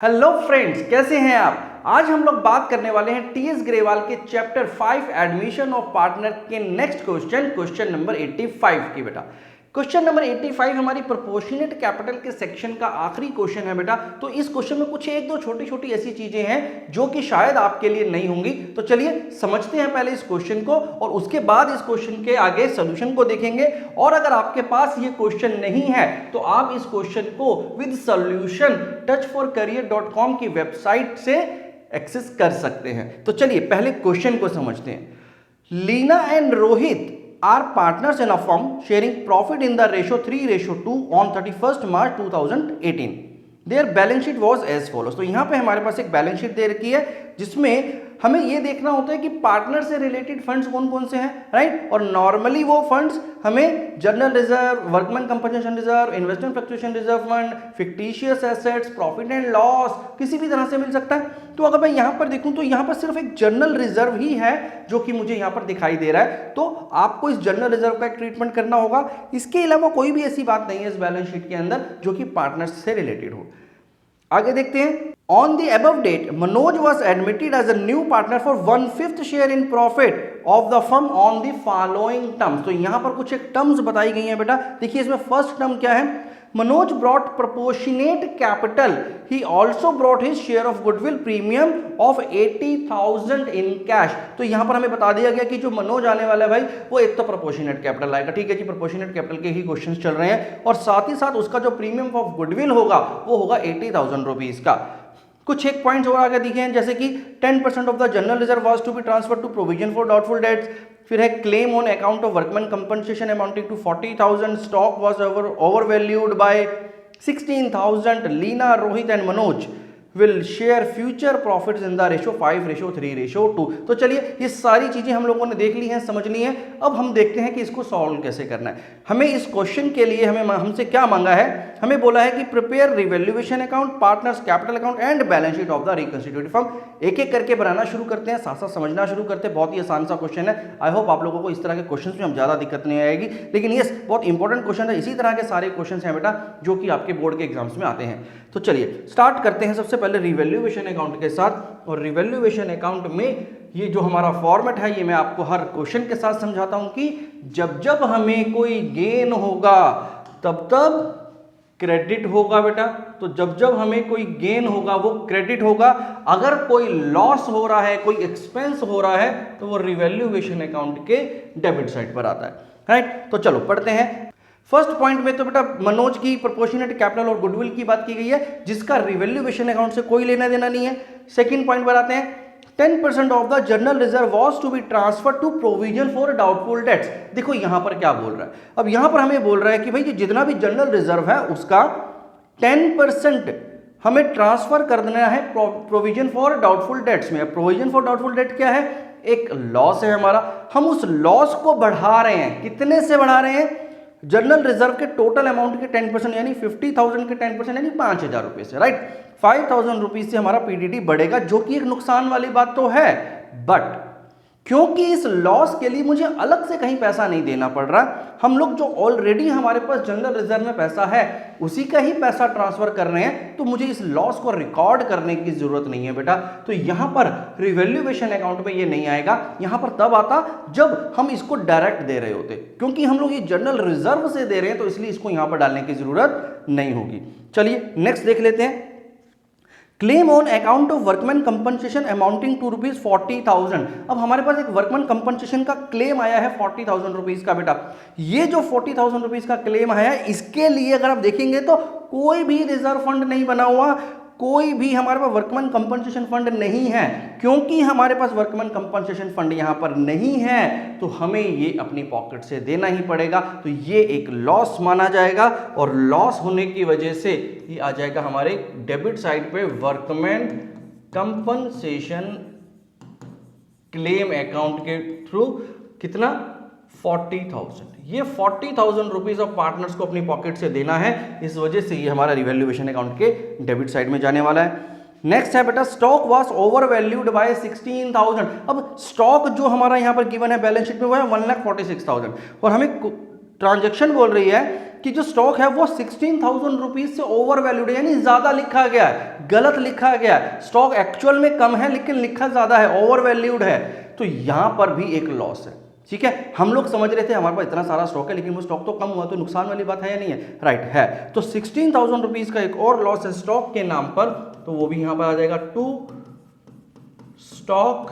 Hello friends, कैसे हैं आप। आज हम लोग बात करने वाले हैं टीएस ग्रेवाल के चैप्टर 5 एडमिशन ऑफ पार्टनर के नेक्स्ट क्वेश्चन नंबर 85 की। बेटा क्वेश्चन नंबर 85 हमारी प्रोपोर्शनेट कैपिटल के सेक्शन का आखिरी क्वेश्चन है बेटा। तो इस क्वेश्चन में कुछ एक दो छोटी छोटी ऐसी चीजें हैं जो कि शायद आपके लिए नहीं होंगी। तो चलिए समझते हैं पहले इस क्वेश्चन को और उसके बाद इस क्वेश्चन के आगे सोल्यूशन को देखेंगे। और अगर आपके पास ये क्वेश्चन नहीं है तो आप इस क्वेश्चन को विद सॉल्यूशन touch4career.com की वेबसाइट से एक्सेस कर सकते हैं। तो चलिए पहले क्वेश्चन को समझते हैं। Leena and Rohit are partners in a firm sharing profit in the ratio 3:2 on 31st March 2018. Their balance sheet was as follows. तो यहाँ पे हमारे पास एक बैलेंस शीट दे रखी है जिसमें हमें ये देखना होता है कि पार्टनर से रिलेटेड फंड्स कौन कौन से हैं, राइट। और नॉर्मली वो फंड्स हमें general reserve, workman compensation reserve, investment fluctuation reserve fund, fictitious assets, profit and loss किसी भी तरह से मिल सकता है। तो अगर मैं यहाँ पर देखूं तो यहाँ पर सिर्फ एक जनरल रिजर्व ही है जो कि मुझे यहाँ पर दिखाई दे रहा है। तो आपको इस जनरल रिजर्व का एक ट्रीटमेंट करना होगा। इसके अलावा कोई भी ऐसी बात नहीं है इस बैलेंस शीट के अंदर जो कि पार्टनर्स से रिलेटेड हो। आगे देखते हैं। On the above date, Manoj was admitted as a new partner for 1/5 share in profit of the firm on the following terms. तो यहाँ पर कुछ एक टर्म्स बताई गई हैं बेटा। देखिए इसमें फर्स्ट टर्म क्या है। Manoj brought proportionate capital. He also brought his share of goodwill premium of 80,000 in cash. तो यहाँ पर हमें बता दिया गया कि जो मनोज आने वाला है भाई वो एक तो प्रोपोर्शनेट कैपिटल आएगा, ठीक है जी। प्रोपोर्शनेट कैपिटल के ही क्वेश्चंस चल रहे हैं और साथ ही साथ उसका जो प्रीमियम ऑफ गुडविल होगा वो होगा 80,000 रुपीज का। कुछ एक पॉइंट्स और आगे दिखे हैं जैसे कि 10% of the general reserve was to be transferred to provision for doubtful debts. फिर है claim on account of workman compensation amounting to 40,000। Stock was overvalued by 16,000। Leena, Rohit and Manoj will share future profits in the ratio 5:3:2। तो चलिए ये सारी चीजें हम लोगों ने देख ली हैं, समझ ली हैं। अब हम देखते हैं कि इसको सॉल्व कैसे करना है। हमें इस क्वेश्चन के लिए हमसे क्या मांगा है। हमें बोला है कि prepare revaluation account, partners capital account and balance sheet of the reconstituted firm. एक एक करके बनाना शुरू करते हैं, साथ साथ समझना शुरू करते हैं। बहुत ही आसान सा क्वेश्चन है। आई होप आप लोगों को इस तरह के क्वेश्चन में हम ज्यादा दिक्कत नहीं आएगी, लेकिन ये बहुत इंपॉर्टेंट क्वेश्चन है। इसी तरह के सारे क्वेश्चन हैं बेटा जो कि आपके बोर्ड के एग्जाम्स में आते हैं। तो चलिए स्टार्ट करते हैं सबसे पहले रिवैल्यूएशन अकाउंट के साथ। और रिवैल्यूएशन अकाउंट में ये जो हमारा फॉर्मेट है ये मैं आपको हर क्वेश्चन के साथ समझाता हूं कि जब जब हमें कोई गेन होगा तब तब क्रेडिट होगा बेटा। तो जब जब हमें कोई गेन होगा वो क्रेडिट होगा। अगर कोई लॉस हो रहा है, कोई एक्सपेंस हो रहा है तो वो रिवैल्यूएशन अकाउंट के डेबिट साइड पर आता है, राइट। तो चलो पढ़ते हैं। फर्स्ट पॉइंट में तो बेटा मनोज की प्रोपोर्शनेट कैपिटल और गुडविल की बात की गई है जिसका रिवैल्यूएशन अकाउंट से कोई लेना देना नहीं है। सेकंड पॉइंट पर आते हैं। 10% of the general reserve was to be transferred to provision for doubtful debts. देखो यहां पर क्या बोल रहा है। अब यहां पर हमें बोल रहा है कि भाई जितना भी जनरल रिजर्व है उसका 10% हमें ट्रांसफर कर देना है प्रोविजन फॉर डाउटफुल डेट्स में। प्रोविजन फॉर डाउटफुल डेट क्या है? एक लॉस है हमारा। हम उस लॉस को बढ़ा रहे हैं। कितने से बढ़ा रहे हैं? जनरल रिजर्व के टोटल अमाउंट के 10% यानी 50,000 के 10% यानी 5,000 रुपए से, राइट। 5,000 रुपीज से हमारा पीडीडी बढ़ेगा जो कि एक नुकसान वाली बात तो है, बट क्योंकि इस लॉस के लिए मुझे अलग से कहीं पैसा नहीं देना पड़ रहा, हम लोग जो ऑलरेडी हमारे पास जनरल रिजर्व में पैसा है उसी का ही पैसा ट्रांसफर कर रहे हैं, तो मुझे इस लॉस को रिकॉर्ड करने की जरूरत नहीं है बेटा। तो यहां पर रिवैल्यूएशन अकाउंट में ये नहीं आएगा। यहां पर तब आता जब हम इसको डायरेक्ट दे रहे होते, क्योंकि हम लोग ये जनरल रिजर्व से दे रहे हैं तो इसलिए इसको यहां पर डालने की जरूरत नहीं होगी। चलिए नेक्स्ट देख लेते हैं। Claim on account of workman compensation amounting to ₹40,000। अब हमारे पास एक वर्कमैन कंपनसेशन का क्लेम आया है 40,000 रुपीज का बेटा। ये जो 40,000 रुपीज का क्लेम आया है इसके लिए अगर आप देखेंगे तो कोई भी रिजर्व फंड नहीं बना हुआ, कोई भी हमारे पास वर्कमैन कंपनसेशन फंड नहीं है। क्योंकि हमारे पास वर्कमैन कंपनसेशन फंड यहां पर नहीं है तो हमें ये अपनी पॉकेट से देना ही पड़ेगा। तो ये एक लॉस माना जाएगा और लॉस होने की वजह से ये आ जाएगा हमारे डेबिट साइड पे वर्कमैन कंपनसेशन क्लेम अकाउंट के थ्रू। कितना? 40,000। ये 40,000 रुपीज ऑफ पार्टनर्स को अपनी पॉकेट से देना है, इस वजह से ये हमारा रिवैल्यूएशन अकाउंट के डेबिट साइड में जाने वाला है। नेक्स्ट है बेटा stock was over valued bye 16,000। अब स्टॉक जो हमारा यहां पर गिवन है बैलेंस शीट में वो है 1,46,000 और हमें ट्रांजैक्शन बोल रही है कि जो स्टॉक है वो 16,000 रुपीज से ओवर वैल्यूड है, यानी ज्यादा लिखा गया है, गलत लिखा गया है। स्टॉक एक्चुअल में कम है लेकिन लिखा ज्यादा है, ओवर वैल्यूड है, तो यहां पर भी एक लॉस है। ठीक है, हम लोग समझ रहे थे हमारे पास इतना सारा स्टॉक है लेकिन वो स्टॉक तो कम हुआ, तो नुकसान वाली बात है या नहीं है? राइट है। तो 16,000 रुपीज का एक और लॉस है स्टॉक के नाम पर, तो वो भी यहां पर आ जाएगा टू स्टॉक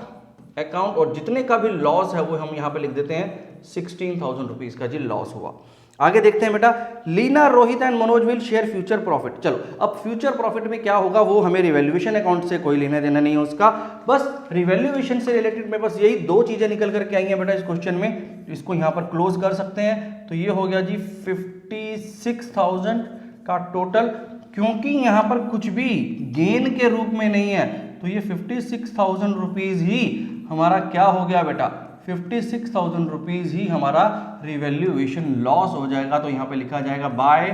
अकाउंट, और जितने का भी लॉस है वो हम यहां पे लिख देते हैं 16,000 रुपीज का जी लॉस हुआ। आगे देखते हैं बेटा, Leena, Rohit and Manoj will share future profit. चलो अब फ्यूचर प्रॉफिट में क्या होगा वो हमें रिवैल्यूएशन अकाउंट से कोई लेना देना नहीं है उसका, बस रिवैल्यूएशन से रिलेटेड में बस यही दो चीजें निकल करके आई हैं बेटा इस क्वेश्चन में। इसको यहां पर क्लोज कर सकते हैं, तो ये हो गया जी 56,000 का टोटल। क्योंकि यहां पर कुछ भी गेन के रूप में नहीं है, तो ये 56,000 रुपीज ही हमारा क्या हो गया बेटा, 56,000 रुपीज ही हमारा रिवैल्यूएशन लॉस हो जाएगा। तो यहां पे लिखा जाएगा बाय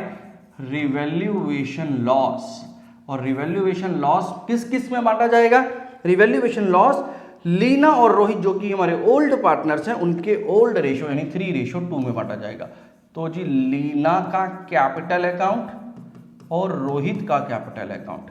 रिवैल्यूएशन लॉस। और रिवैल्यूएशन लॉस किस किस में बांटा जाएगा? रिवैल्यूएशन लॉस लीना और रोहित जो कि हमारे ओल्ड पार्टनर्स हैं उनके ओल्ड रेशो यानी 3:2 में बांटा जाएगा। तो जी लीना का कैपिटल अकाउंट और रोहित का कैपिटल अकाउंट,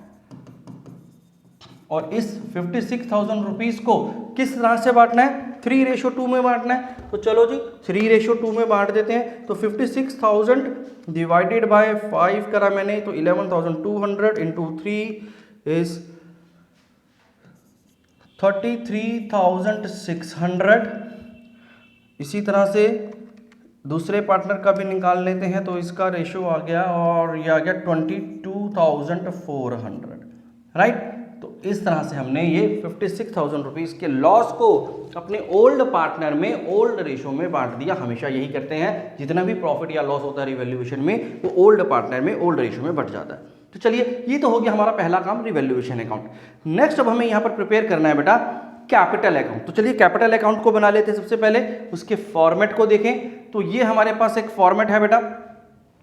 और इस 56,000 रुपीज को किस तरह से बांटना है? 3:2 में बांटना है। तो चलो जी 3:2 में बांट देते हैं। तो 56,000 डिवाइडेड बाय 5 करा मैंने, तो 11,200 इंटू 3 इज 33,600। इसी तरह से दूसरे पार्टनर का भी निकाल लेते हैं, तो इसका रेशो आ गया और ये आ गया 22,400। राइट, तो इस तरह से हमने ये 56,000 रुपीज के लॉस को अपने ओल्ड पार्टनर में ओल्ड रेशो में बांट दिया। हमेशा यही करते हैं, जितना भी प्रॉफिट या लॉस होता है रिवैल्यूएशन में वो ओल्ड पार्टनर में ओल्ड रेशो में बढ़ जाता है। तो चलिए ये तो हो गया हमारा पहला काम रिवैल्यूएशन अकाउंट। नेक्स्ट अब हमें यहाँ पर प्रिपेयर करना है बेटा कैपिटल अकाउंट। तो चलिए कैपिटल अकाउंट को बना लेते हैं। सबसे पहले उसके फॉर्मेट को देखें, तो ये हमारे पास एक फॉर्मेट है बेटा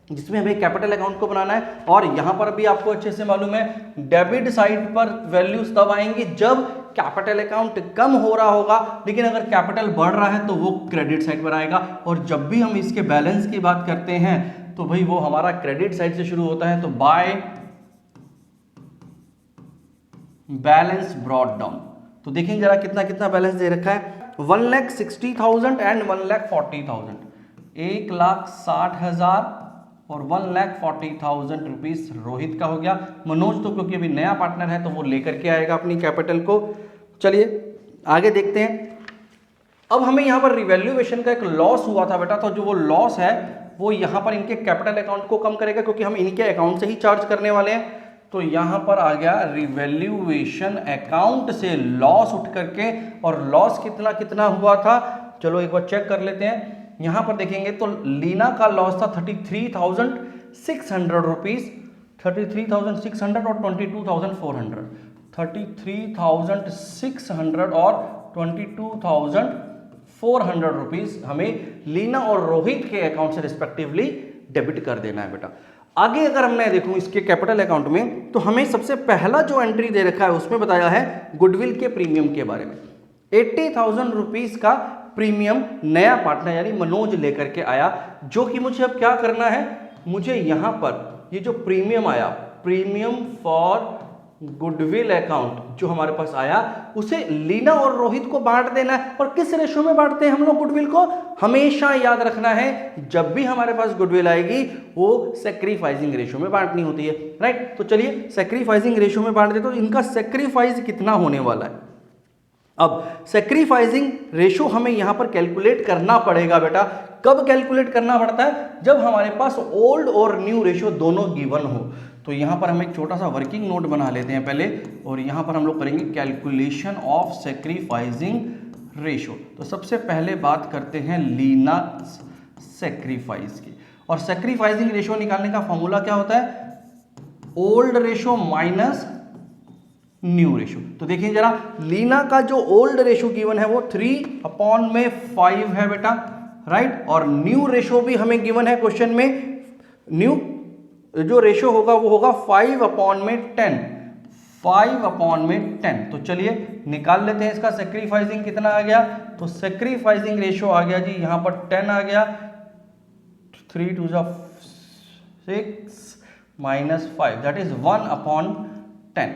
जिसमें हमें कैपिटल अकाउंट को बनाना है। और यहां पर भी आपको अच्छे से मालूम है डेबिट साइड पर वैल्यूज तब आएंगी जब कैपिटल अकाउंट कम हो रहा होगा, लेकिन अगर कैपिटल बढ़ रहा है तो वो क्रेडिट साइड पर आएगा। और जब भी हम इसके बैलेंस की बात करते हैं तो भाई वो हमारा क्रेडिट साइड से शुरू होता है। तो बाय बैलेंस ब्रॉट डाउन, तो देखेंगे जरा कितना कितना बैलेंस दे रखा है, 1,60,000 एंड 1,40,000, 1,60,000 और 1,40,000 रुपीज रोहित का हो गया। मनोज तो क्योंकि अभी नया पार्टनर है तो वो लेकर के आएगा अपनी कैपिटल को। चलिए आगे देखते हैं। अब हमें यहाँ पर रिवैल्यूएशन का एक लॉस हुआ था बेटा, तो जो वो लॉस है वो यहाँ पर इनके कैपिटल अकाउंट को कम करेगा क्योंकि हम इनके अकाउंट से ही चार्ज करने वाले हैं। तो यहाँ पर आ गया रिवैल्यूएशन अकाउंट से लॉस उठ करके, और लॉस कितना कितना हुआ था चलो एक बार चेक कर लेते हैं। यहां पर देखेंगे तो लीना का लॉस था 33,600 रुपीज, 33,600 और 22,400, 33,600 और 22,400 रुपीज हमें लीना और रोहित के अकाउंट से रिस्पेक्टिवली डेबिट कर देना है बेटा। आगे अगर मैं देखूं इसके कैपिटल अकाउंट में, तो हमें सबसे पहला जो एंट्री दे रखा है उसमें बताया है गुडविल के प्रीमियम के बारे में। 80,000 रुपीज का प्रीमियम नया पार्टनर यानी मनोज लेकर के आया, जो कि मुझे अब क्या करना है, मुझे यहां पर ये जो प्रीमियम आया, प्रीमियम फॉर गुडविल अकाउंट जो हमारे पास आया, उसे लीना और रोहित को बांट देना है। और किस रेशो में बांटते हैं हम लोग गुडविल को? हमेशा याद रखना है जब भी हमारे पास गुडविल आएगी वो सैक्रिफाइसिंग रेशो में बांटनी होती है। राइट, तो चलिए सैक्रिफाइसिंग रेशो में बांट देते, तो इनका सैक्रिफाइस कितना होने वाला है। अब सैक्रिफाइसिंग रेशो हमें यहां पर कैलकुलेट करना पड़ेगा बेटा। कब कैलकुलेट करना पड़ता है? जब हमारे पास ओल्ड और न्यू रेशो दोनों गिवन हो। तो यहां पर हम एक छोटा सा वर्किंग नोट बना लेते हैं पहले, और यहां पर हम लोग करेंगे कैलकुलेशन ऑफ सैक्रिफाइसिंग रेशो। तो सबसे पहले बात करते हैं लीना सैक्रिफाइस की, और सैक्रिफाइसिंग रेशो निकालने का फॉर्मूला क्या होता है? Old ratio minus new ratio. तो देखिए जरा, लीना का जो ओल्ड रेशो गिवन है वो 3/5 है बेटा, राइट। और न्यू रेशो भी हमें गिवन है क्वेश्चन में, न्यू जो रेशो होगा वो होगा 5/10, 5/10। तो चलिए निकाल लेते हैं इसका सैक्रिफाइसिंग कितना आ गया। तो सैक्रिफाइसिंग रेशो आ गया जी यहाँ पर 10 आ गया, 3 2 6 - 5 दैट इज 1/10।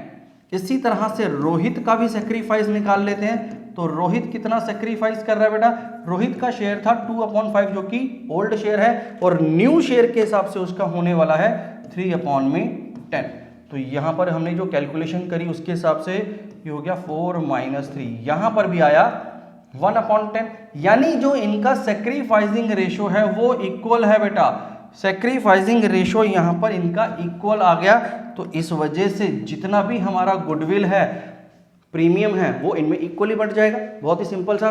इसी तरह से रोहित का भी सेक्रीफाइस निकाल लेते हैं। तो रोहित कितना सेक्रीफाइस कर रहा है बेटा? रोहित का शेयर था 2/5 जो कि ओल्ड शेयर है, और न्यू शेयर के हिसाब से उसका होने वाला है 3/10। तो यहाँ पर हमने जो कैलकुलेशन करी उसके हिसाब से ये हो गया 4 - 3, यहाँ पर भी आया 1/10। यानी जो इनका सेक्रीफाइसिंग रेशो है वो इक्वल है बेटा। सेक्रीफाइसिंग रेशो यहाँ पर इनका इक्वल आ गया। तो इस वजह से जितना भी हमारा गुडविल है, प्रीमियम है, वो इनमें इक्वली बढ़ जाएगा। बहुत ही सिंपल सा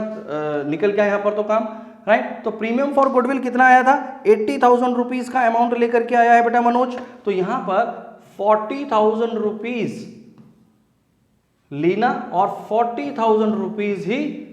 निकल गया यहाँ पर तो काम, राइट। तो प्रीमियम फॉर गुडविल कितना आया था? 80,000 रुपीज का अमाउंट लेकर के आया है बेटा मनोज। तो यहाँ पर 40,000 रुपीज लीना और 40,000 रुपीज ही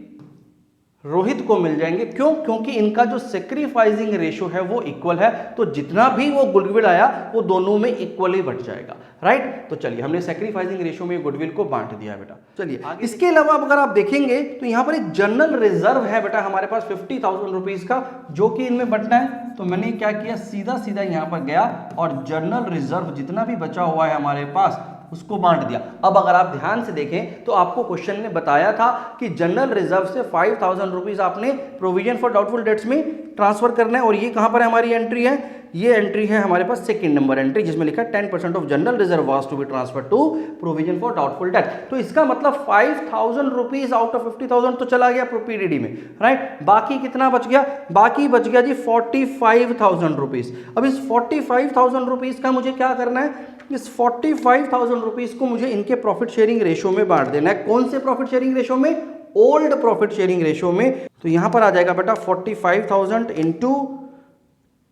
रोहित को मिल जाएंगे। क्यों? क्योंकि इनका जो सेक्रीफाइसिंग रेशो है वो इक्वल है। तो जितना भी वो गुडविल आया वो दोनों में इक्वली बढ़ जाएगा, राइट। तो चलिए हमने सेक्रीफाइसिंग रेशो में गुडविल को बांट दिया बेटा। चलिए इसके अलावा अगर आप देखेंगे तो यहाँ पर एक जनरल रिजर्व है बेटा हमारे पास 50,000 रुपीज का, जो कि इनमें बंटना है। तो मैंने क्या किया, सीधा सीधा यहाँ पर गया और जनरल रिजर्व जितना भी बचा हुआ है हमारे पास उसको बांट दिया। अब अगर आप ध्यान से देखें तो आपको क्वेश्चन ने बताया था कि जनरल रिजर्व से 5,000 रुपीज आपने प्रोविजन फॉर डाउटफुल डेट्स में ट्रांसफर करना है। और ये कहां पर हमारी एंट्री है? ये एंट्री है हमारे पास सेकंड नंबर एंट्री, जिसमें लिखा है 10% of general reserve was to be transfer to provision for doubtful debt. तो इसका मतलब 5,000 रुपीज आउट ऑफ 50,000 तो चला गया पीडीडी में, राइट। बाकी कितना बच गया? बाकी बच गया जी 45,000 रुपीज। अब इस 45,000 रुपीज का मुझे क्या करना है? इस 45,000 रुपीज को मुझे इनके प्रॉफिट शेयरिंग रेशो में बांट देना है। कौन से प्रॉफिट शेयरिंग रेशो में? ओल्ड प्रॉफिट शेयरिंग रेशो में। तो यहां पर आ जाएगा बेटा 45,000 इंटू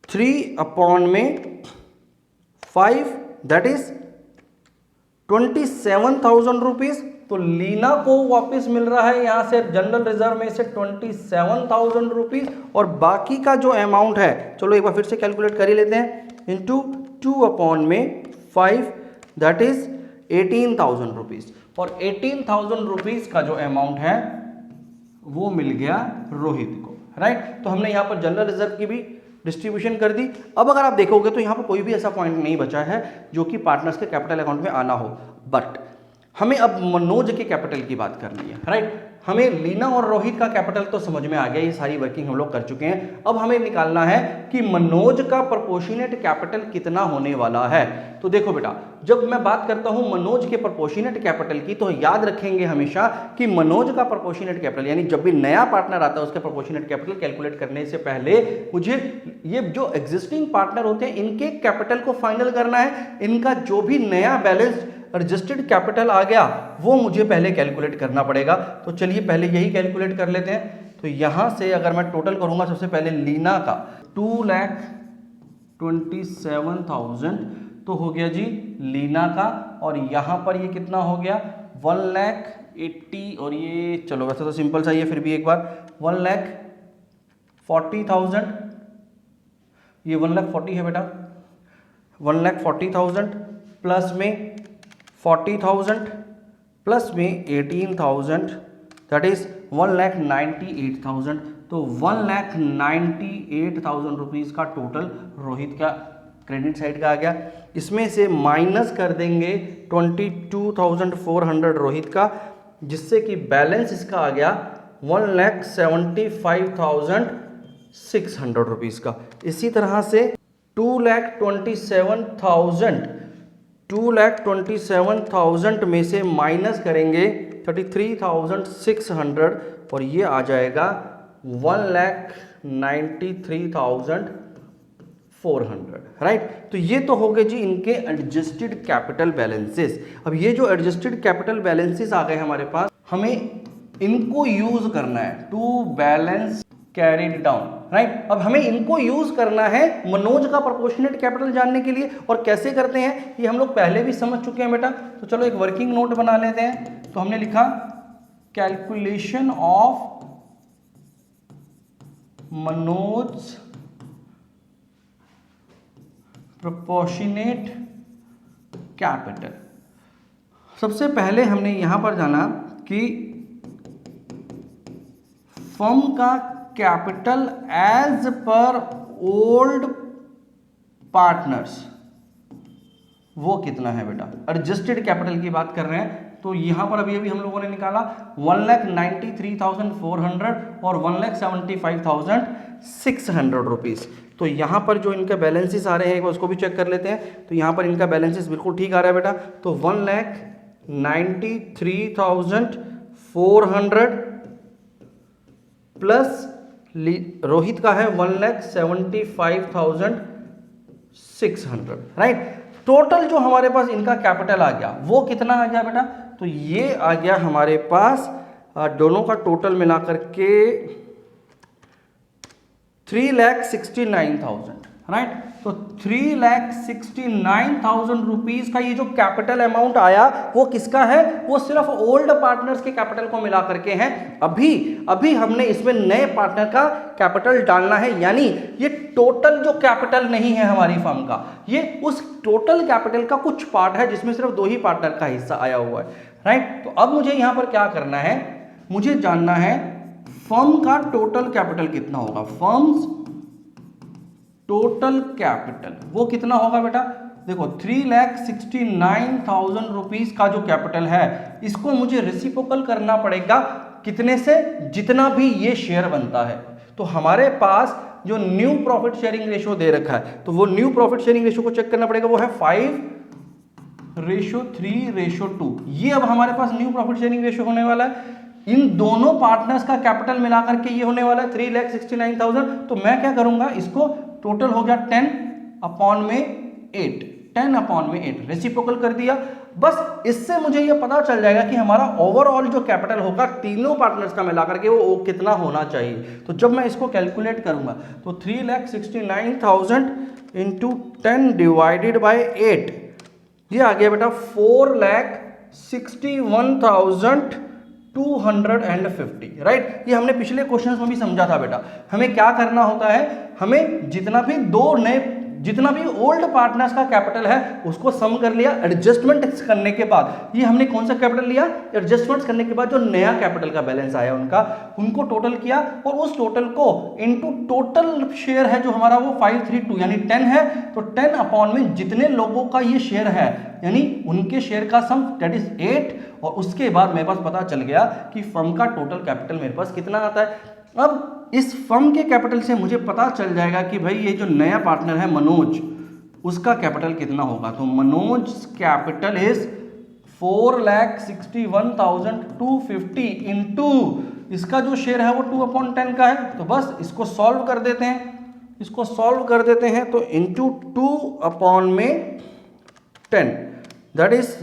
3/5 दैट इज 27,000 रुपीज। तो लीना को वापस मिल रहा है यहां से जनरल रिजर्व में से 27,000 रुपीज, और बाकी का जो अमाउंट है, चलो एक बार फिर से कैलकुलेट कर ही लेते हैं, इंटू 2/5 दैट इज 18,000 रुपीज। और 18,000 रुपीज का जो अमाउंट है वो मिल गया रोहित को, राइट। तो हमने यहां पर जनरल रिजर्व की भी डिस्ट्रीब्यूशन कर दी। अब अगर आप देखोगे तो यहां पर कोई भी ऐसा पॉइंट नहीं बचा है जो कि पार्टनर्स के कैपिटल अकाउंट में आना हो। बट हमें अब मनोज के कैपिटल की बात करनी है, राइट। हमें लीना और रोहित का कैपिटल तो समझ में आ गया, ये सारी वर्किंग हम लोग कर चुके हैं। अब हमें निकालना है कि मनोज का प्रोपोर्शनेट कैपिटल कितना होने वाला है। तो देखो बेटा, जब मैं बात करता हूं मनोज के प्रोपोर्शनेट कैपिटल की, तो याद रखेंगे हमेशा कि मनोज का प्रोपोर्शनेट कैपिटल, यानी जब भी नया पार्टनर आता है उसका प्रोपोर्शनेट कैपिटल कैलकुलेट करने से पहले मुझे ये जो एग्जिस्टिंग पार्टनर होते हैं इनके कैपिटल को फाइनल करना है। इनका जो भी नया बैलेंस रजिस्टर्ड कैपिटल आ गया वो मुझे पहले कैलकुलेट करना पड़ेगा। तो चलिए पहले यही कैलकुलेट कर लेते हैं। तो यहां से अगर मैं टोटल करूंगा, सबसे पहले लीना का 2,27,000 तो हो गया जी लीना का, और यहां पर ये कितना हो गया 1,80,000, और ये चलो वैसे तो सिंपल सा, ये फिर भी एक बार 1,40,000, ये 1,40,000 है बेटा, 1,40,000 प्लस में 40,000 प्लस में 18,000 दैट इज 1,98,000। तो 1,98,000 रुपीज का टोटल रोहित का क्रेडिट साइड का आ गया। इसमें से माइनस कर देंगे 22,400 रोहित का, जिससे कि बैलेंस इसका आ गया 1,75,600 रुपीज का। इसी तरह से 2,27,000 में से माइनस करेंगे 33,600 और ये आ जाएगा 1,93,400, राइट। तो ये तो हो गए जी इनके एडजस्टेड कैपिटल बैलेंसेस। अब ये जो एडजस्टेड कैपिटल बैलेंसेस आ गए हमारे पास, हमें इनको यूज करना है to balance carried down, right. अब हमें इनको यूज करना है मनोज का प्रोपोर्शनेट कैपिटल जानने के लिए। और कैसे करते हैं ये हम लोग पहले भी समझ चुके हैं बेटा। तो चलो एक वर्किंग नोट बना लेते हैं। तो हमने लिखा calculation of Manoj proportionate capital. सबसे पहले हमने यहां पर जाना कि फर्म का capital as per old partners वो कितना है बेटा। एडजस्टेड कैपिटल की बात कर रहे हैं तो यहां पर अभी हम लोगों ने निकाला 1,93,400 और 1,75,600 रुपीज। तो यहां पर जो इनके बैलेंसेस आ रहे हैं उसको भी चेक कर लेते हैं। तो यहां पर इनका बैलेंसेस बिल्कुल ठीक आ रहा है बेटा। तो 1,93,400 प्लस रोहित का है 1,75,600, राइट। टोटल जो हमारे पास इनका कैपिटल आ गया वो कितना आ गया बेटा, तो ये आ गया हमारे पास दोनों का टोटल मिलाकर के 3,69,000, राइट। तो 3,69,000 रुपीज का ये जो कैपिटल अमाउंट आया वो किसका है, वो सिर्फ ओल्ड पार्टनर्स के कैपिटल को मिला करके है। अभी हमने इसमें नए पार्टनर का कैपिटल डालना है, यानी ये टोटल जो कैपिटल नहीं है हमारी फर्म का, ये उस टोटल कैपिटल का कुछ पार्ट है जिसमें सिर्फ 2 ही पार्टनर का हिस्सा आया हुआ है, राइट। तो अब मुझे यहां पर क्या करना है, मुझे जानना है फर्म का टोटल कैपिटल कितना होगा। फर्म्स टोटल कैपिटल वो कितना होगा बेटा, देखो 3,69,000 रुपीज का जो कैपिटल है इसको मुझे रेसिप्रोकल करना पड़ेगा कितने से, जितना भी ये शेयर बनता है। तो हमारे पास जो न्यू प्रॉफिट शेयरिंग रेशियो दे रखा है तो वो न्यू प्रॉफिट शेयरिंग रेशियो को चेक करना पड़ेगा, वो है 5:3:2। ये अब हमारे पास न्यू प्रॉफिट शेयरिंग रेशियो होने वाला है। इन दोनों पार्टनर्स का कैपिटल मिलाकर के ये होने वाला है 3,69,000। तो मैं क्या करूंगा, इसको टोटल हो गया 10/8, 10/8 रेसिप्रोकल कर दिया। बस इससे मुझे ये पता चल जाएगा कि हमारा ओवरऑल जो कैपिटल होगा तीनों पार्टनर्स का मिलाकर के वो कितना होना चाहिए। तो जब मैं इसको कैलकुलेट करूंगा तो 3,69,000 इंटू 10 डिवाइडेड बाई 8, ये आ गया बेटा 4,61,250, राइट। ये हमने पिछले क्वेश्चन में भी समझा था बेटा। हमें क्या करना होता है, हमें जितना भी ओल्ड पार्टनर्स का कैपिटल है उसको सम कर लिया, एडजस्टमेंट करने के बाद ये हमने कौन सा कैपिटल लिया, एडजस्टमेंट करने के बाद जो नया कैपिटल का बैलेंस आया उनको टोटल किया और उस टोटल को इनटू टोटल शेयर है जो हमारा वो 532 यानी 10 है। तो 10 में जितने लोगों का ये शेयर है यानी उनके शेयर का सम दैट इज 8, और उसके बाद मेरे पास पता चल गया कि फर्म का टोटल कैपिटल मेरे पास कितना आता है। अब इस फर्म के कैपिटल से मुझे पता चल जाएगा कि भाई ये जो नया पार्टनर है मनोज, उसका कैपिटल कितना होगा। तो मनोज कैपिटल इज 4,61,250 इंटू इसका जो शेयर है वो 2/10 का है। तो बस इसको सॉल्व कर देते हैं, तो into 2/10 that is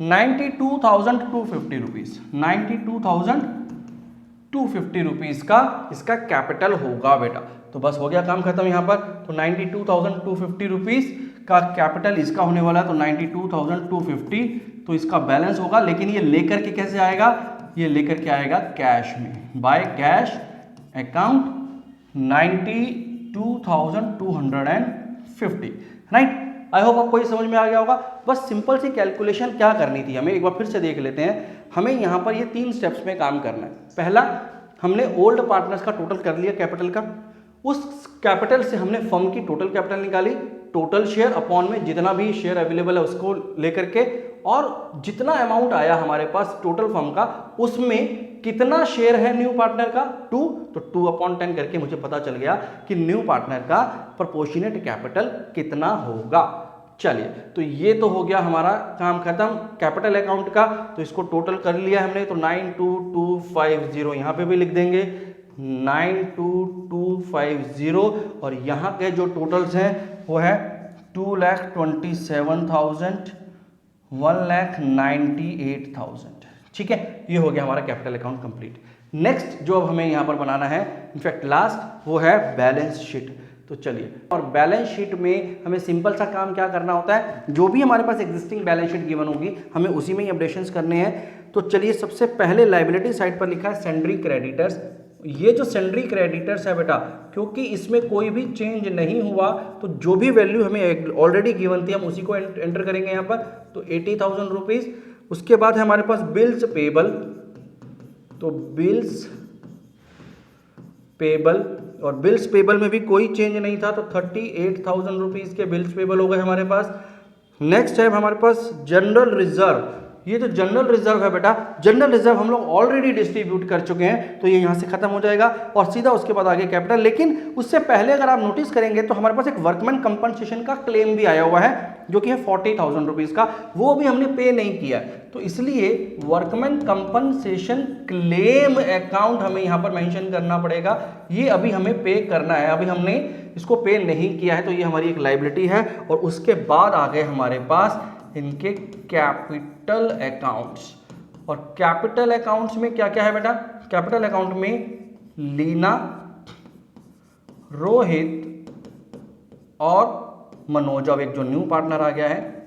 92,250 rupees, 92,250 rupees का इसका कैपिटल होगा बेटा। तो बस हो गया काम खत्म यहाँ पर। तो 92,250 रुपीज का कैपिटल इसका होने वाला है। तो 92,250 तो इसका बैलेंस होगा, लेकिन ये लेकर के कैसे आएगा, ये लेकर के आएगा कैश में, by cash account 92,250, right. I hope आपको ये समझ में आ गया होगा। बस सिंपल सी कैलकुलेशन क्या करनी थी हमें, एक बार फिर से देख लेते हैं। हमें यहाँ पर ये 3 स्टेप्स में काम करना है। पहला, हमने ओल्ड पार्टनर्स का टोटल कर लिया कैपिटल का, उस कैपिटल से हमने फर्म की टोटल कैपिटल निकाली, टोटल शेयर अपॉन में जितना भी शेयर अवेलेबल है उसको लेकर के, और जितना अमाउंट आया हमारे पास टोटल फर्म का उसमें कितना शेयर है न्यू पार्टनर का 2, तो 2/10 करके मुझे पता चल गया कि न्यू पार्टनर का प्रोपोर्शनेट कैपिटल कितना होगा। चलिए, तो ये तो हो गया हमारा काम खत्म कैपिटल अकाउंट का। तो इसको टोटल कर लिया हमने, तो 92,250 यहाँ पे भी लिख देंगे 92,250, और यहाँ के जो टोटल्स हैं वो है 2,27,000, 1,98,000, ठीक है। ये हो गया हमारा कैपिटल अकाउंट कंप्लीट। नेक्स्ट जो अब हमें यहाँ पर बनाना है, इनफैक्ट लास्ट, वो है बैलेंस शीट। तो चलिए, और बैलेंस शीट में हमें सिंपल सा काम क्या करना होता है, जो भी हमारे पास एग्जिस्टिंग बैलेंस शीट गिवन होगी हमें उसी में ही अपडेशंस करने हैं। तो चलिए, सबसे पहले लायबिलिटी साइड पर लिखा है सेंड्री क्रेडिटर्स। ये जो सेंड्री क्रेडिटर्स है बेटा, क्योंकि इसमें कोई भी चेंज नहीं हुआ तो जो भी वैल्यू हमें ऑलरेडी गिवन थी हम उसी को एंटर करेंगे यहाँ पर। तो 80,000 रुपीज़। उसके बाद है हमारे पास बिल्स पेबल, तो बिल्स पेबल, और बिल्स पेबल में भी कोई चेंज नहीं था, तो 38,000 रुपीज़ के बिल्स पेबल हो गए हमारे पास। नेक्स्ट है हमारे पास जनरल रिजर्व। ये जो जनरल रिजर्व है बेटा, जनरल रिजर्व हम लोग ऑलरेडी डिस्ट्रीब्यूट कर चुके हैं, तो ये यहाँ से खत्म हो जाएगा और सीधा उसके बाद आगे कैपिटल। लेकिन उससे पहले अगर आप नोटिस करेंगे तो हमारे पास एक वर्कमैन कंपनसेशन का क्लेम भी आया हुआ है, जो कि है 40,000 रुपीज़ का, वो भी हमने पे नहीं किया, तो इसलिए वर्कमैन कंपनसेशन क्लेम अकाउंट हमें यहाँ पर मेंशन करना पड़ेगा। ये अभी हमें पे करना है, अभी हमने इसको पे नहीं किया है, तो ये हमारी एक लायबिलिटी है। और उसके बाद आ गए हमारे पास इनके कैपिटल अकाउंट्स, और कैपिटल अकाउंट्स में क्या क्या है बेटा? कैपिटल अकाउंट में लीना, रोहित और मनोज, अब एक जो न्यू पार्टनर आ गया है,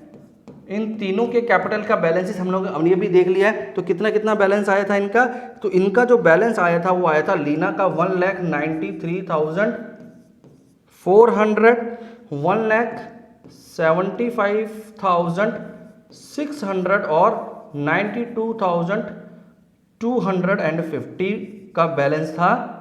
इन तीनों के कैपिटल का बैलेंसेस हम लोग अब ये भी देख लिया है। तो कितना कितना बैलेंस आया था इनका? तो इनका जो बैलेंस आया था वो आया था लीना का 1,93,400, 1,75,600 और 92,250 का बैलेंस था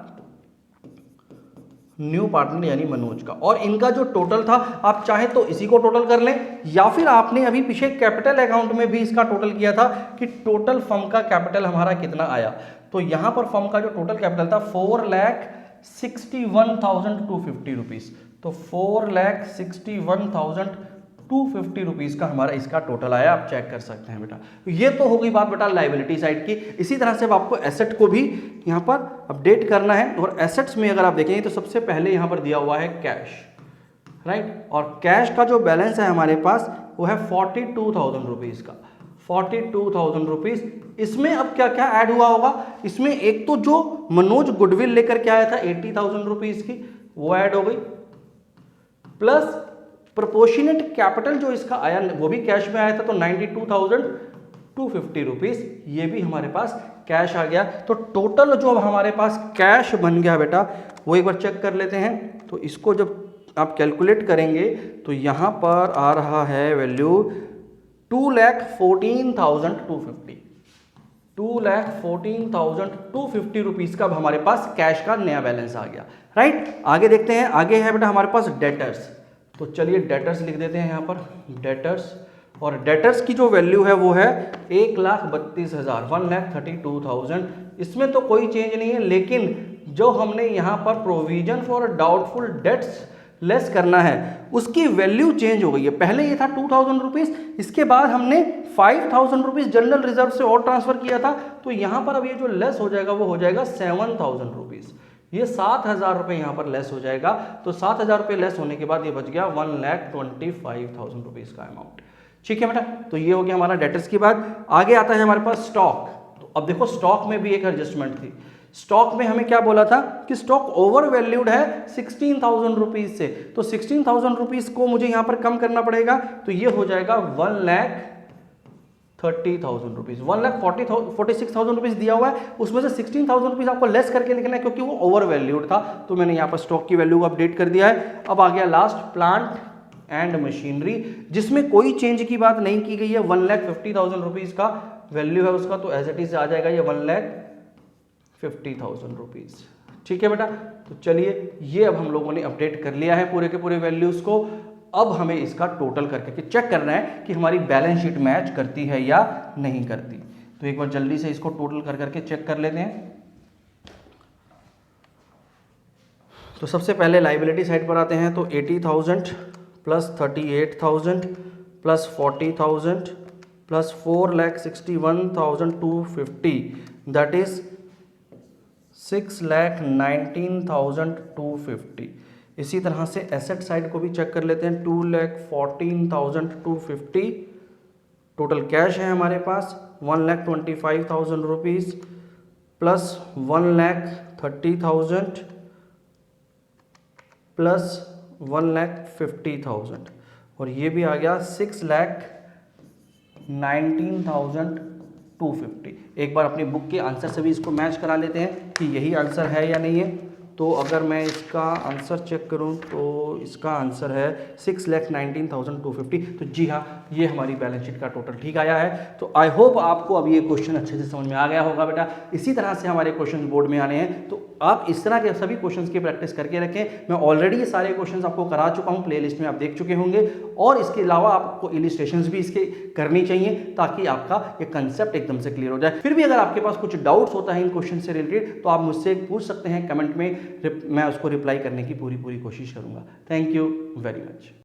न्यू पार्टनर यानी मनोज का। और इनका जो टोटल था, आप चाहे तो इसी को टोटल कर लें, या फिर आपने अभी पीछे कैपिटल अकाउंट में भी इसका टोटल किया था कि टोटल फर्म का कैपिटल हमारा कितना आया। तो यहां पर फर्म का जो टोटल कैपिटल था 4,61,250 रुपीज, तो 4,61,250 रुपीज का हमारा इसका टोटल आया, आप चेक कर सकते हैं बेटा। तो ये तो हो गई बात बेटा लायबिलिटी साइड की। इसी तरह से अब आपको एसेट को भी यहाँ पर अपडेट करना है, और एसेट्स में अगर आप देखेंगे तो सबसे पहले यहाँ पर दिया हुआ है कैश, राइट, और कैश का जो बैलेंस है हमारे पास वो है 42,000 रुपीज़ का, 42,000 रुपीज़। इसमें अब क्या क्या ऐड हुआ होगा? इसमें एक तो जो मनोज गुडविल लेकर के आया था 80,000 रुपीज़ की, वो ऐड हो गई, प्लस प्रोपोर्शनेट कैपिटल जो इसका आया वो भी कैश में आया था, तो 92,250 रुपीज़, ये भी हमारे पास कैश आ गया। तो टोटल जो अब हमारे पास कैश बन गया बेटा, वो एक बार चेक कर लेते हैं। तो इसको जब आप कैलकुलेट करेंगे तो यहाँ पर आ रहा है वैल्यू 2,14,250, 2,14,250 रुपीज़ का हमारे पास कैश का नया बैलेंस आ गया, राइट। आगे देखते हैं, आगे है बेटा हमारे पास डेटर्स। तो चलिए डेटर्स लिख देते हैं यहाँ पर, डेटर्स, और डेटर्स की जो वैल्यू है वो है 1,32,000, 1,32,000। इसमें तो कोई चेंज नहीं है, लेकिन जो हमने यहाँ पर provision for doubtful dates less करना है उसकी वैल्यू चेंज हो गई है। पहले ये था 2,000 रुपीज़, इसके बाद हमने 5,000 रुपीज़ जनरल रिजर्व से और ट्रांसफर किया था, तो यहाँ पर अब ये जो लेस हो जाएगा वो हो जाएगा 7,000 रुपीज़, ये 7,000 रुपये यहाँ पर लेस हो जाएगा। तो 7,000 रुपये लेस होने के बाद ये बच गया 1,25,000 रुपीज़ का अमाउंट, ठीक है बेटा। तो ये हो गया हमारा डेटर्स की बात। आगे आता है हमारे पास स्टॉक। तो अब देखो स्टॉक में भी एक एडजस्टमेंट थी। स्टॉक में हमें क्या बोला था कि स्टॉक ओवर वैल्यूड है 16,000 रुपीज़ से, तो 16,000 रुपीज़ को मुझे यहाँ पर कम करना पड़ेगा, तो ये हो जाएगा 1,30,000 रुपीज़, 1,46,000 रुपीज़ दिया हुआ है, उसमें से 16,000 रुपीज़ आपको लेस करके लिखना है क्योंकि वो ओवर वैल्यूड था। तो मैंने यहाँ पर स्टॉक की वैल्यू को अपडेट कर दिया है। अब आ गया लास्ट प्लांट एंड मशीनरी, जिसमें कोई चेंज की बात नहीं की गई है। 1,50,000 रुपीज़ का वैल्यू है उसका, तो एज इट इज आ जाएगा ये 1,50,000 रुपीज़, ठीक है बेटा। तो चलिए ये अब हम लोगों ने अपडेट कर लिया है पूरे के पूरे वैल्यूज़ को। अब हमें इसका टोटल करके चेक करना है कि हमारी बैलेंस शीट मैच करती है या नहीं करती। तो एक बार जल्दी से इसको टोटल कर करके चेक कर लेते हैं। तो सबसे पहले लाइबिलिटी साइड पर आते हैं, तो 80,000 plus 38,000 plus 40,000 plus 4,61,250, that is 6,19,250। इसी तरह से एसेट साइड को भी चेक कर लेते हैं, 2,14,250। टोटल कैश है हमारे पास 1,25,000 रुपीज़ प्लस 1,30,000 प्लस 1,50,000, और ये भी आ गया 6,19,250। एक बार अपनी बुक के आंसर से भी इसको मैच करा लेते हैं कि यही आंसर है या नहीं है। तो अगर मैं इसका आंसर चेक करूं तो इसका आंसर है 6,19,250। तो जी हाँ, ये हमारी बैलेंस शीट का टोटल ठीक आया है। तो आई होप आपको अब ये क्वेश्चन अच्छे से समझ में आ गया होगा बेटा। इसी तरह से हमारे क्वेश्चन बोर्ड में आने हैं, तो आप इस तरह के सभी क्वेश्चंस की प्रैक्टिस करके रखें। मैं ऑलरेडी ये सारे क्वेश्चंस आपको करा चुका हूँ, प्लेलिस्ट में आप देख चुके होंगे, और इसके अलावा आपको इलिस्ट्रेशंस भी इसके करनी चाहिए ताकि आपका ये कंसेप्ट एकदम से क्लियर हो जाए। फिर भी अगर आपके पास कुछ डाउट्स होता है इन क्वेश्चन से रिलेटेड तो आप मुझसे पूछ सकते हैं कमेंट में, मैं उसको रिप्लाई करने की पूरी कोशिश करूंगा। Thank you very much.